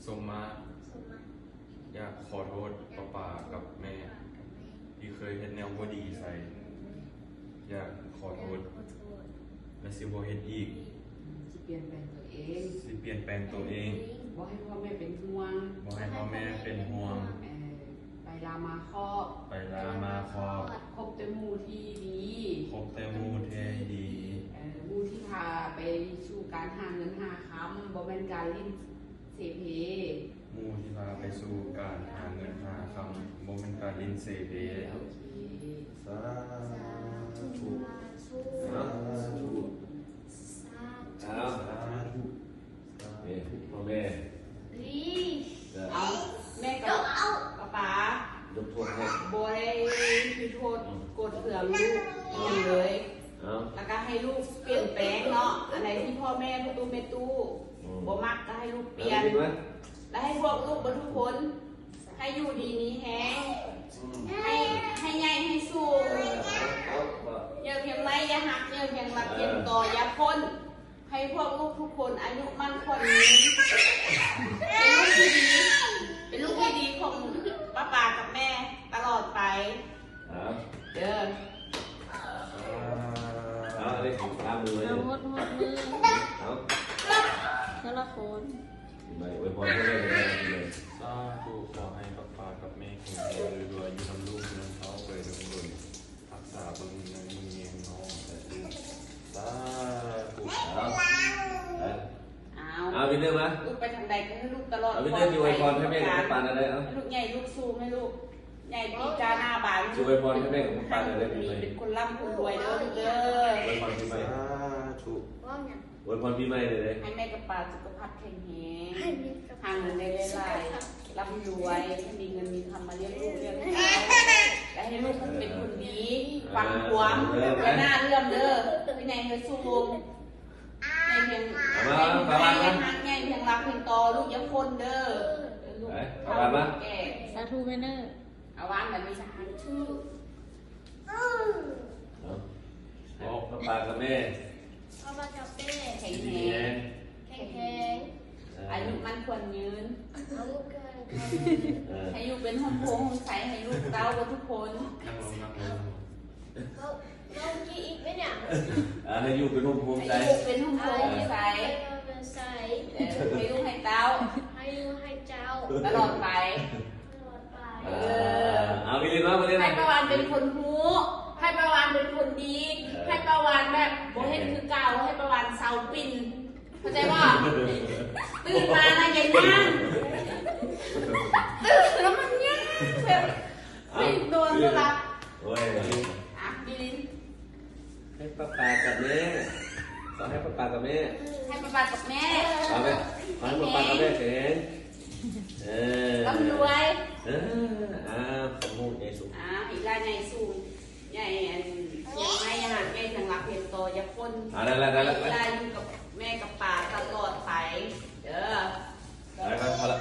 ส่งมาอยากขอโทษป้ากับแม่ที่เคยเฮ็ดแนวบ่ดีใส่อยากขอโทษและสิบ่เฮ็ดอีกสิเปลี่ยนแปลงตัวเองสิเปลี่ยนแปลงตัวเองบ่ให้พ่อแม่เป็นห่วงบ่ให้พ่อแม่เป็นห่วงไปลามาครอบคบแต่หมู่ที่ดีคบแต่หมู่ที่ดีหมู่ที่พาไปสู่การหาเงินหาคำบ่แม่นการลิ้นเสเพหมู่ที่พาไปสู่การหาเงินหาคำบ่แม่นการลิ้นเสเพสาธุสาธุพ่อแม่เอาแม่กับป๊ายกโทษให้บ่ได้คือโทษกดเผื่อลูกอย่างเลยแล้วก็ให้ลูกเปลี่ยนแปลงเนาะอันไหนที่พ่อแม่ตู้แม่ตู้บ่มักก็ให้ลูกเปลี่ยนและให้พวกลูกทุกคนให้อยู่ดีมีแฮงให้ใหญ่ให้สูงอย่าเพียงไรอย่าหักอย่าเพียงรักเพียงต่ออย่าพ้นให้พวกลูกทุกคนอายุมั่นคงเป็นลูกที่ดีของป้ากับแม่ตลอดไปเด้อเอาอะไรของตามมือเลยหดมือเอาแต่ละคนไปอวยพรให้ได้เลยสาธุขอให้ป้ากับแม่แข็งแรงรวยอยู่นำลูกอยู่นำเขาไปดุลรักษาเบิ่งเงินเงินน้องแต่คือสาธุเอาวินเนอร์มาลูกไปทางใดก็ให้ลูกตลอดเอาวินเนอร์มีอวยพรให้แม่กับป้าอะไรเอาลูกใหญ่ลูกสูงให้ลูกใหญ่ปีกาหน้าบานอวยพรให้แม่กับป้าอะไรมีเป็นคนร่ำคนรวยเด้อลูกเด้ออวยพรปีใหม่อวยพรปีใหม่เลยให้แม่กับป้าสุขภาพแข็งแรงหาเงินได้หลายๆร่ำรวยให้มีเงินมีคำมาเลี้ยงลูกเลี้ยงและให้ลูกเป็นคนดีฟังหวงและหน้าเลื่อมเด้อพี่นายเฮซูงในเพียงไงเพียงรักเพียงต่อลูกยังคนเด้อลูกแก่สาธุแม่เนอร์เอาวางแบบนี้สาธุบอกป้ากับแม่แข็งแรงอายุมันควรยืนให้อยู่เป็นห้องโพงห้องใสให้ลูกเต้าทุกคนให้อยู่เป็นห้องโพงใสเป็นห้องโพงใสให้ลูกให้เต้าตลอดไปเอาวิลลี่มาให้ประวันเป็นคนหูให้ประวันเป็นคนดีให้ประวันแบบโบเห็นคือเก่าให้ประวันเสาปิ่นเข้าใจว่าตื่นมานะอย่านั่งตื่นแล้วมันยากแบบไม่โดนตัวรับโอ้ยบิลินให้ป้ากับแม่ขอให้ป้ากับแม่ให้ป้ากับแม่ขอให้ป้ากับแม่เก่งร่ำรวยขโมยใหญ่สูงอีกลายใหญ่สูงใหญ่ยังไม่หาใหญ่ทางรักเพียงโตอย่าพ้นได้ลายอยู่กับแม่กับป่าตลอดไปเด้อได้ครับพอละ